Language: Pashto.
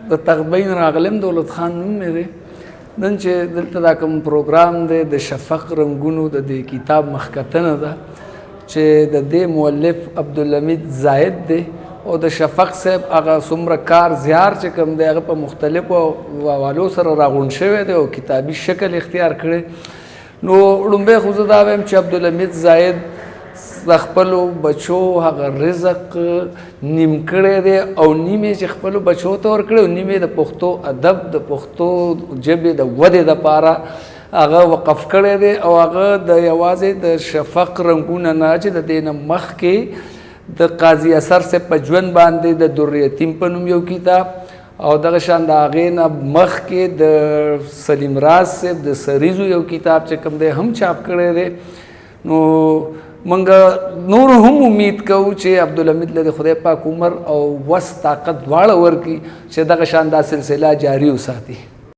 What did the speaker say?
د تغبین راغلم دولت خان نوم مې دی. نن چې دلته دا کوم پروګرام دی د شفق رنګونو د دې کتاب مخکتنه ده چې د دې مؤلف عبدالحمید زاهد دی او د شفق صاحب هغه څومره کار زیار چې کوم دی هغه په مختلفو حوالو سره راغونډ شوی دی او کتابي شکل اختیار کړی. نو لومبی خو زه دا وایم چې عبدالحمید زاهد د خپلو بچو هغه رزق نیم کړی دی او نیم یې چې خپلو بچو ته ورکړی او نیم یې د پښتو ادب د پښتو ژبې د ودې دپاره هغه وقف کړی دی او هغه د یوازې د شفق رنګونه نه چې د دې نه مخکې د قاضي اثر صاحب په ژوند باندې د در یتیم په نوم یو کتاب او دغه شان د هغې نه مخکې د سلیم راز صاحب د سریزو یو کتاب چې کوم دی هم چاپ کړی دی. نو موږ نور هم امید کوو چې عبدالحمید له د خدای پاک عمر او وس طاقت دواړه ورکړي چې دغه شان دا سلسله جاري وساتي.